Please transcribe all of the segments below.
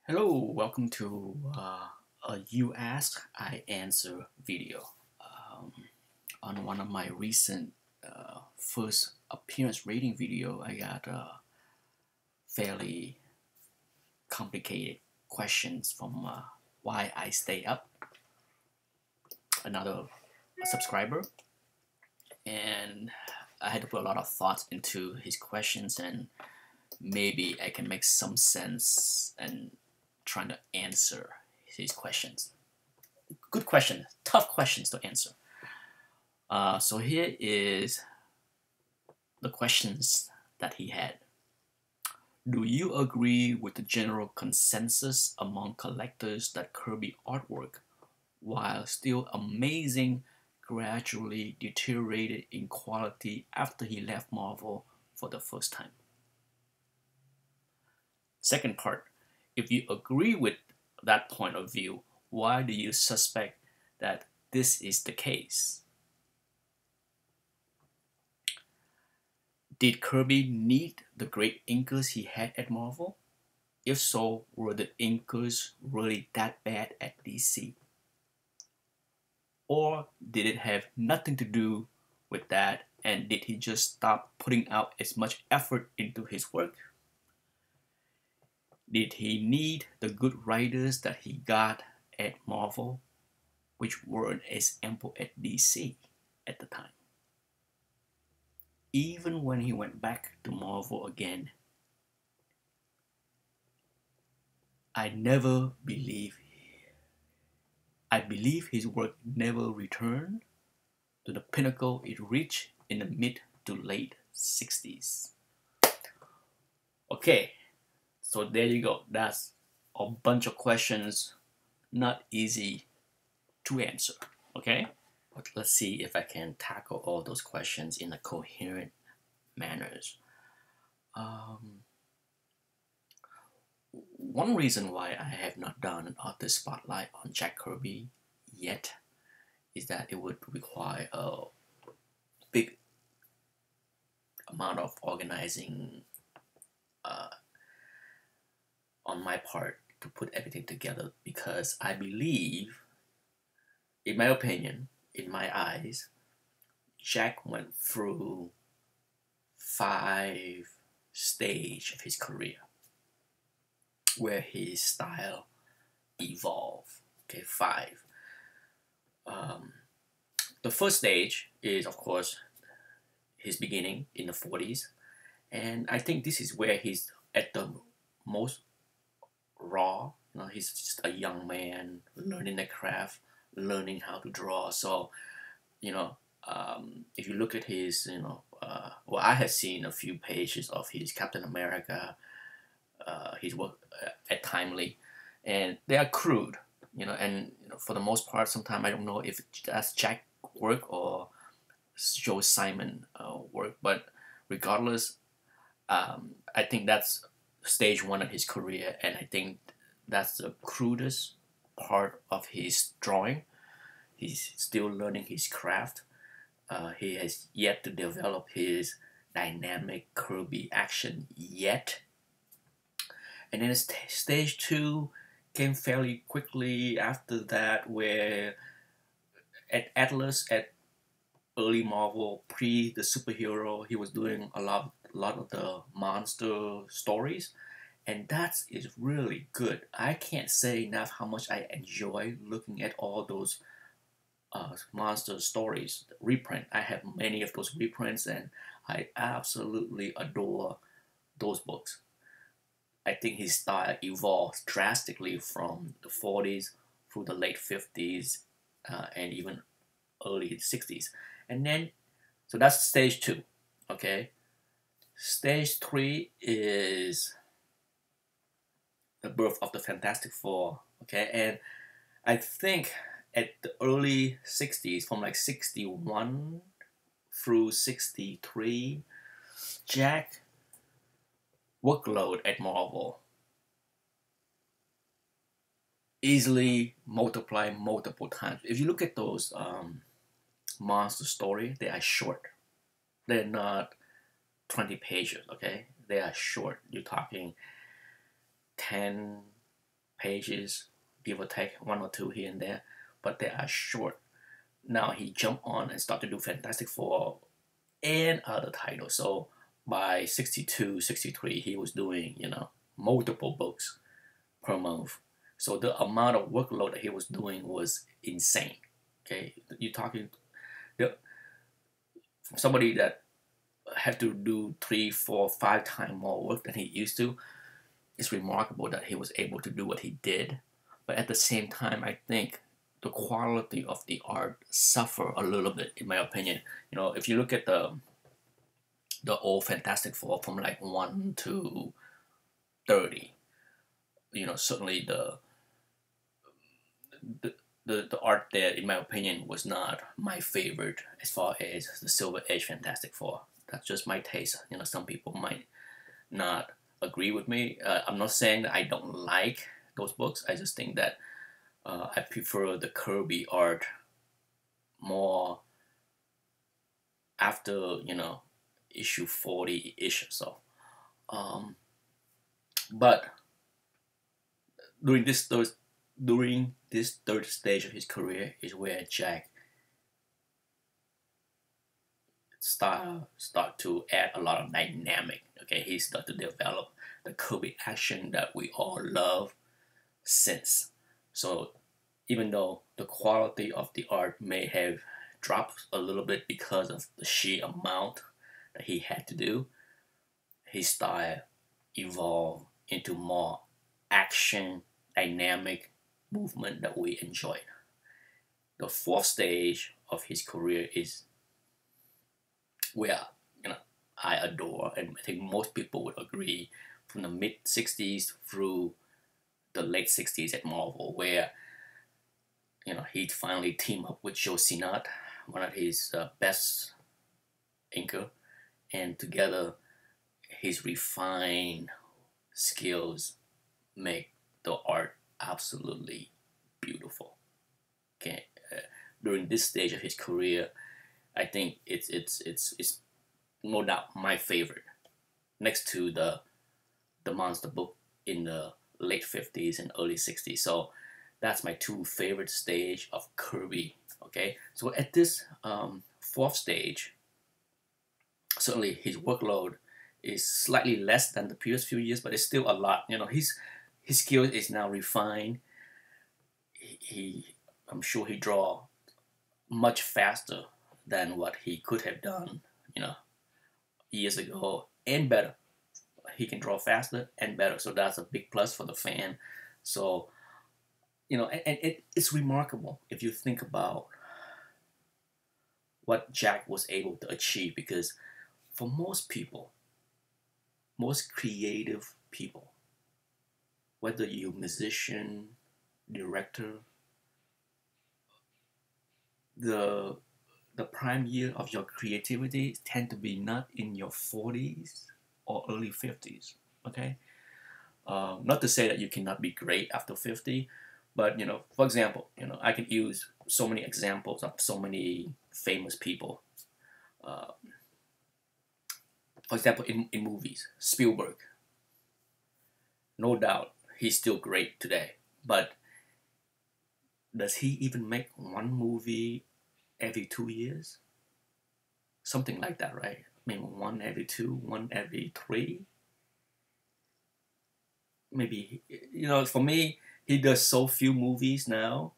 Hello, welcome to a You Ask, I Answer video. Um, on one of my recent first appearance rating video, I got fairly complicated questions from why I stay up, another subscriber, and I had to put a lot of thought into his questions, and maybe I can make some sense and trying to answer his questions. Good question, tough questions to answer. So here is the questions that he had. Do you agree with the general consensus among collectors that Kirby artwork, while still amazing, gradually deteriorated in quality after he left Marvel for the first time? Second part, if you agree with that point of view, why do you suspect that this is the case? Did Kirby need the great inkers he had at Marvel? If so, were the inkers really that bad at DC? Or did it have nothing to do with that, and did he just stop putting out as much effort into his work? Did he need the good writers that he got at Marvel, which weren't as ample at DC at the time? Even when he went back to Marvel again, I never believe I believe his work never returned to the pinnacle it reached in the mid to late 60s. Okay, so there you go. That's a bunch of questions, not easy to answer. Okay, but let's see if I can tackle all those questions in a coherent manners. Um, One reason why I have not done an artist spotlight on Jack Kirby yet is that it would require a big amount of organizing uh, on my part to put everything together, because I believe, in my opinion, in my eyes, Jack went through 5 stages of his career where his style evolved. Okay, 5. Um, the first stage is, of course, his beginning in the 40s, and I think this is where he's at the most raw. He's just a young man learning the craft, learning how to draw. So, if you look at his, well, I have seen a few pages of his Captain America, his work at Timely, and they are crude, and for the most part, sometimes I don't know if that's Jack work or Joe Simon work, but regardless, I think that's stage 1 of his career, and I think that's the crudest part of his drawing. He's still learning his craft. He has yet to develop his dynamic Kirby action yet. And then stage 2 came fairly quickly after that, where at Atlas, at early Marvel, pre the superhero, he was doing a lot of the monster stories, and that is really good. I can't say enough how much I enjoy looking at all those monster stories reprint. I have many of those reprints, and I absolutely adore those books. I think his style evolved drastically from the 40s through the late 50s and even early 60s. And then, so that's stage 2, okay? Stage 3 is the birth of the Fantastic Four, okay? And I think at the early 60s, from like 61 through 63, Jack workload at Marvel easily multiply multiple times. If you look at those monster story, they are short. They're not 20 pages, okay? They are short. You're talking 10 pages, give or take one or two here and there, but they are short. Now he jumped on and started to do Fantastic Four and other titles. So by 62, 63, he was doing, multiple books per month. So the amount of workload that he was doing was insane. Okay, you're talking the, somebody that had to do 3, 4, 5 times more work than he used to. It's remarkable that he was able to do what he did. But at the same time, I think the quality of the art suffer a little bit, in my opinion. If you look at the old Fantastic Four from like 1 to 30, certainly the art there, in my opinion, was not my favorite as far as the Silver Age Fantastic Four. That's just my taste. Some people might not agree with me. I'm not saying that I don't like those books. I just think that I prefer the Kirby art more after, issue 40-ish or so. But during this third stage of his career is where Jack start to add a lot of dynamic. Okay, he start to develop the Kirby action that we all love since. So even though the quality of the art may have dropped a little bit because of the sheer amount that he had to do, his style evolved into more action, dynamic movement that we enjoyed. The fourth stage of his career is where I adore, and I think most people would agree, from the mid 60s through the late 60s at Marvel, where he finally teamed up with Joe Sinnott, one of his best inker, and together his refined skills make the art absolutely beautiful. Okay, during this stage of his career, I think it's no doubt my favorite, next to the monster book in the late 50s and early 60s. So that's my two favorite stage of Kirby. Okay, so at this fourth stage, certainly his workload is slightly less than the previous few years, but it's still a lot. His skill is now refined. I'm sure he draw much faster than what he could have done, years ago, and better. He can draw faster and better, so that's a big plus for the fan. So, and it's remarkable if you think about what Jack was able to achieve, because for most people, most creative people, whether you're a musician, director, the prime year of your creativity tend to be not in your 40s or early 50s. Okay, not to say that you cannot be great after 50, but for example, I can use so many examples of so many famous people. For example, in movies, Spielberg. No doubt, he's still great today, but does he even make one movie every 2 years? Something like that, right? Maybe one every two, one every three. Maybe, for me, he does so few movies now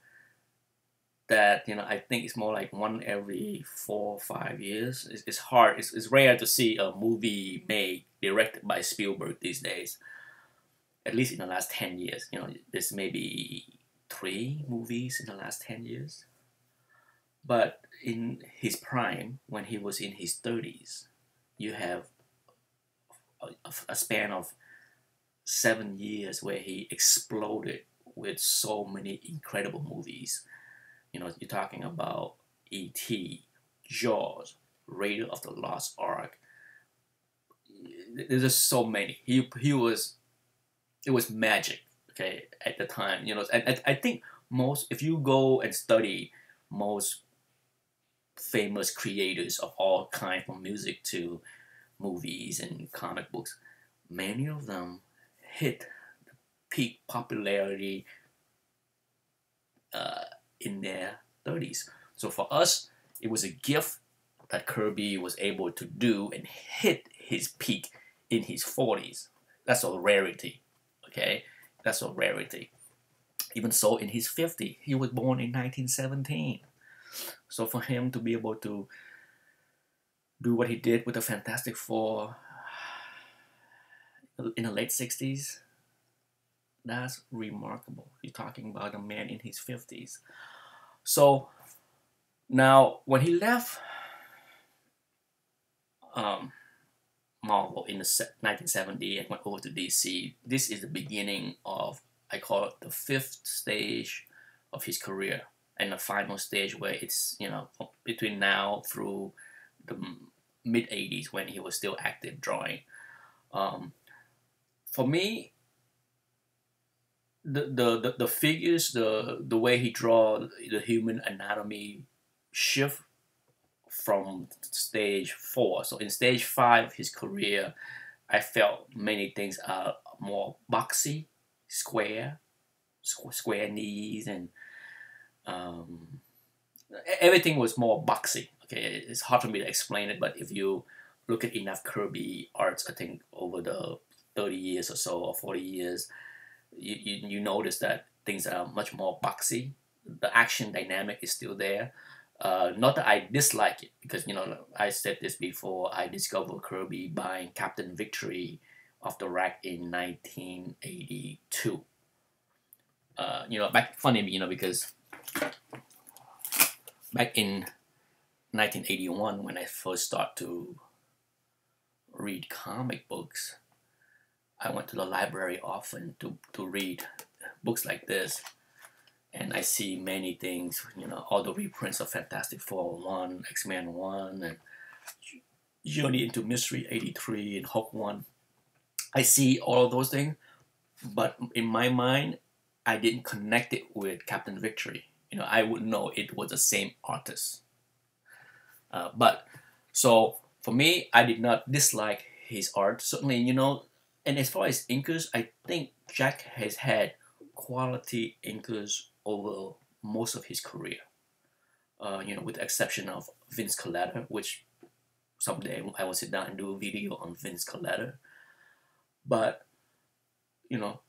that, I think it's more like one every 4 or 5 years. It's hard. It's rare to see a movie made, directed by Spielberg these days. At least in the last 10 years. There's maybe 3 movies in the last 10 years. But in his prime, when he was in his 30s, you have a span of 7 years where he exploded with so many incredible movies. You're talking about E.T., Jaws, Raiders of the Lost Ark. There's just so many. It was magic, okay, at the time. And I think if you go and study most famous creators of all kinds, from music to movies and comic books, many of them hit the peak popularity in their 30s. So for us, it was a gift that Kirby was able to do and hit his peak in his 40s. That's a rarity, okay? That's a rarity. Even so, in his 50s, he was born in 1917. So for him to be able to do what he did with the Fantastic Four in the late 60s, that's remarkable. You're talking about a man in his 50s. So now, when he left Marvel in the 1970 and went over to DC, this is the beginning of, I call it the fifth stage of his career, and the final stage where it's, you know, between now through the mid 80s when he was still active drawing. For me, the figures, the way he draw the human anatomy shift from stage 4. So in stage 5, his career, I felt many things are more boxy, square knees, and everything was more boxy. Okay, it's hard for me to explain it, but if you look at enough Kirby arts, I think over the 30 years or so, or 40 years, you notice that things are much more boxy. The action dynamic is still there. Not that I dislike it, because, you know, I said this before, I discovered Kirby buying Captain Victory off the rack in 1982. You know, funny, you know, because back in 1981, when I first started to read comic books, I went to the library often to read books like this. And I see many things, you know, all the reprints of Fantastic Four 1, X-Men 1, and Journey into Mystery 83, and Hulk 1. I see all of those things, but in my mind, I didn't connect it with Captain Victory. You know, I would know it was the same artist. But so for me, I did not dislike his art. Certainly, you know, and as far as inkers, I think Jack has had quality inkers over most of his career. You know, with the exception of Vince Coletta, which someday I will sit down and do a video on Vince Coletta. But, you know,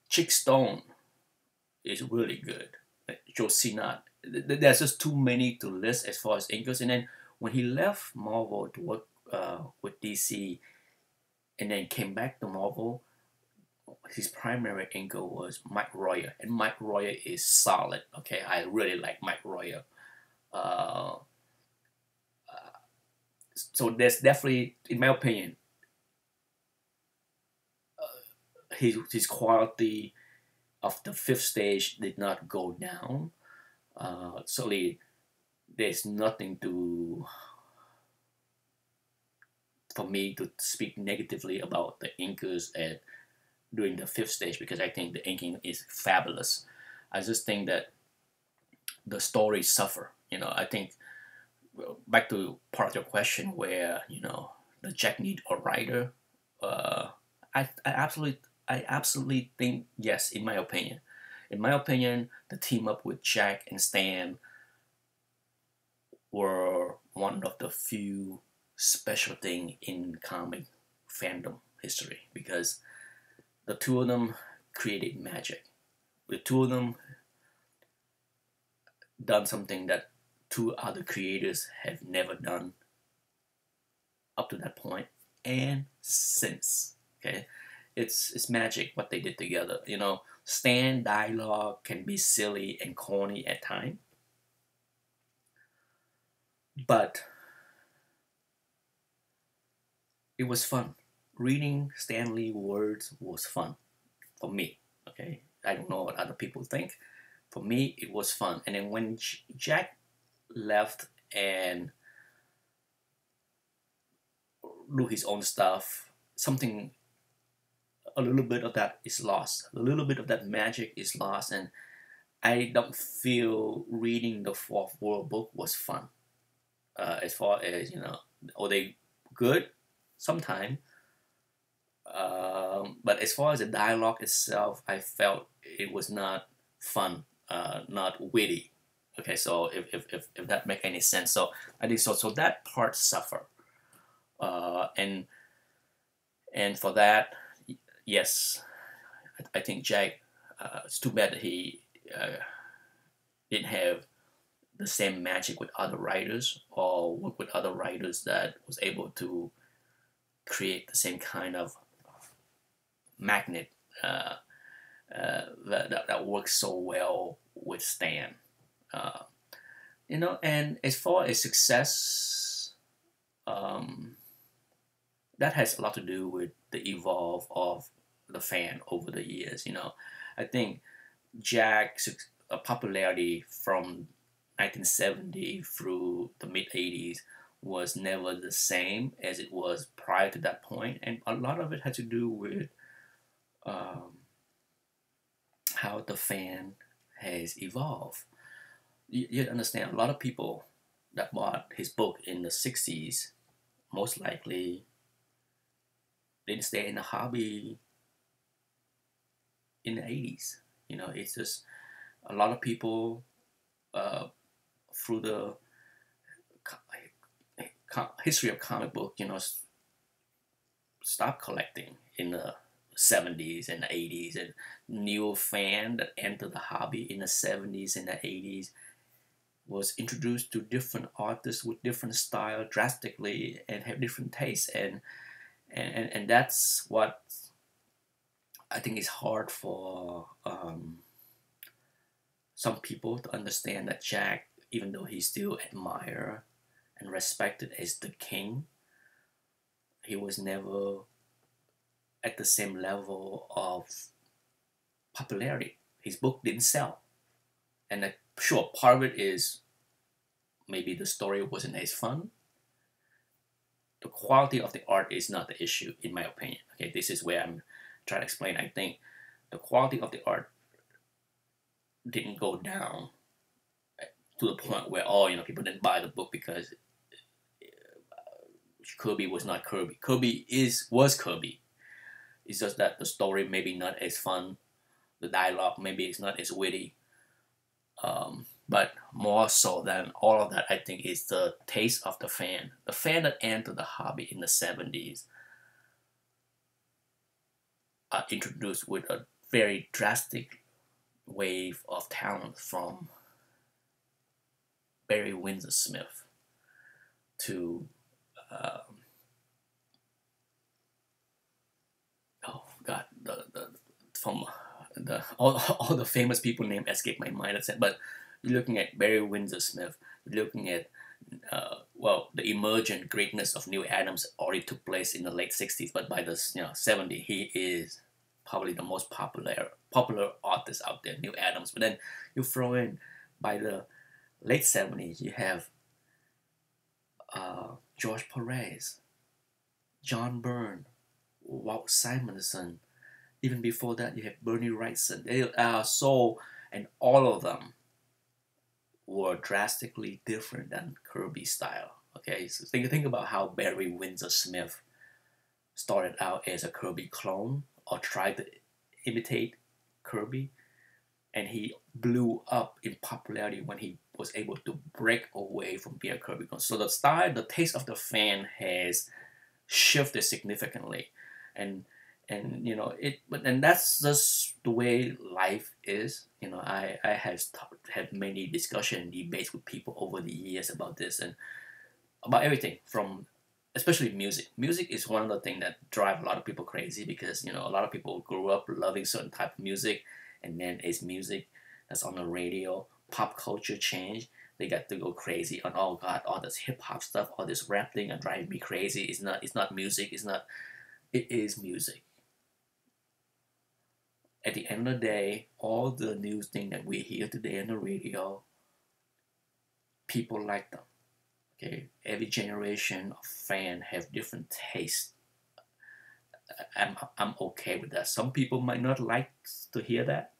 Chick Stone is really good. Joe Sinnott. There's just too many to list as far as inkers. And then when he left Marvel to work with DC, and then came back to Marvel, his primary inker was Mike Royer, and Mike Royer is solid. Okay, I really like Mike Royer. So there's definitely, in my opinion, his quality of the fifth stage did not go down. Certainly, there's nothing for me to speak negatively about the inkers at during the fifth stage, because I think the inking is fabulous. I just think that the stories suffer. You know, I think, back to part of your question where, you know, the Jack need a writer. I absolutely think yes. In my opinion, the team up with Jack and Stan were one of the few special thing in comic fandom history, because the two of them created magic. The two of them done something that two other creators have never done up to that point and since. Okay, it's magic what they did together. You know, Stan dialogue can be silly and corny at times, but it was fun. Reading Stan Lee words was fun for me. Okay, I don't know what other people think. For me, it was fun. And then when Jack left and do his own stuff, a little bit of that is lost. A little bit of that magic is lost, and I don't feel reading the Fourth World book was fun. As far as, you know, are they good? Sometimes. But as far as the dialogue itself, I felt it was not fun, not witty. Okay, so if that make any sense, so I think so. So that part suffer, and for that, yes, I think Jack. It's too bad that he didn't have the same magic with other writers or work with other writers that was able to create the same kind of magnet that works so well with Stan. Uh, and as far as success, um, that has a lot to do with the evolve of the fan over the years. I think Jack's popularity from 1970 through the mid 80s was never the same as it was prior to that point, and a lot of it had to do with um, how the fan has evolved. You understand, a lot of people that bought his book in the 60s most likely didn't stay in the hobby in the 80s. It's just a lot of people through the history of comic book, stopped collecting in the 70s and the 80s, and new fan that entered the hobby in the 70s and the 80s was introduced to different artists with different style drastically and have different tastes, and that's what I think is hard for some people to understand, that Jack, even though he's still admired and respected as the king, he was never at the same level of popularity. His book didn't sell, and sure, part of it is maybe the story wasn't as fun. The quality of the art is not the issue, in my opinion. Okay, this is where I'm trying to explain. I think the quality of the art didn't go down to the point where people didn't buy the book because Kirby was not Kirby. Kirby was Kirby. It's just that the story maybe not as fun, the dialogue maybe it's not as witty. But more so than all of that, I think is the taste of the fan. The fan that entered the hobby in the 70s are introduced with a very drastic wave of talent, from Barry Windsor Smith to oh god, from the all the famous people name escape my mind. But you're looking at Barry Windsor Smith. You're looking at the emergent greatness of Neal Adams already took place in the late 60s, but by the 70s, he is probably the most popular artist out there, Neal Adams. But then you throw in, by the late 70s, you have George Perez, John Byrne, Walt Simonson. Even before that, you have Bernie Wrightson. They are and all of them were drastically different than Kirby's style. Okay, so think about how Barry Windsor Smith started out as a Kirby clone, or tried to imitate Kirby, and he blew up in popularity when he was able to break away from being a Kirby clone. So the taste of the fan has shifted significantly, and that's just the way life is. I have had many discussion and debates with people over the years about this, and about everything, from especially music. Music is one of the things that drive a lot of people crazy, because a lot of people grew up loving certain type of music, and then it's music that's on the radio, pop culture change, they got to go crazy on, oh god, all this hip hop stuff, all this rap thing are driving me crazy. It's not music. It is music. At the end of the day, all the news thing that we hear today on the radio, people like them. Okay, every generation of fan have different tastes. I'm okay with that. Some people might not like to hear that,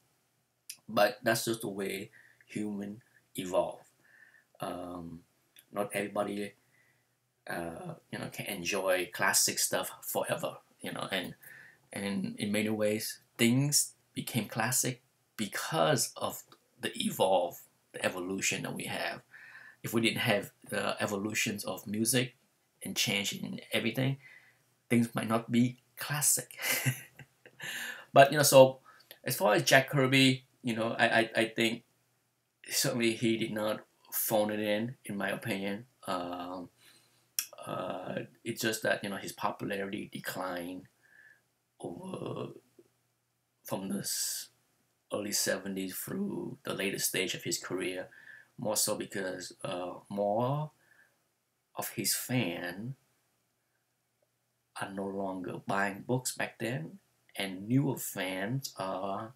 but that's just the way human evolve. Not everybody, can enjoy classic stuff forever. And and in many ways things became classic because of the evolution that we have. If we didn't have the evolutions of music and change in everything, things might not be classic. But so as far as Jack Kirby, I think certainly he did not phone it in my opinion. It's just that his popularity declined over from the early 70s through the later stage of his career, more so because more of his fans are no longer buying books back then, and newer fans are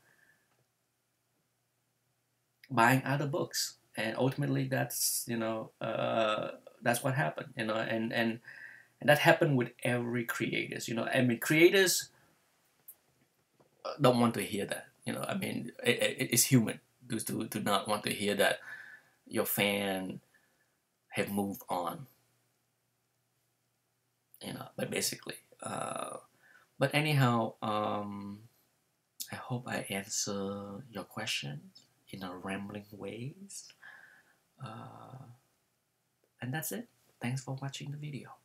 buying other books, and ultimately that's what happened, and that happened with every creators. I mean, creators don't want to hear that. I mean, it's human to not want to hear that your fan have moved on. But basically, but anyhow, I hope I answer your questions in a rambling ways. And that's it. Thanks for watching the video.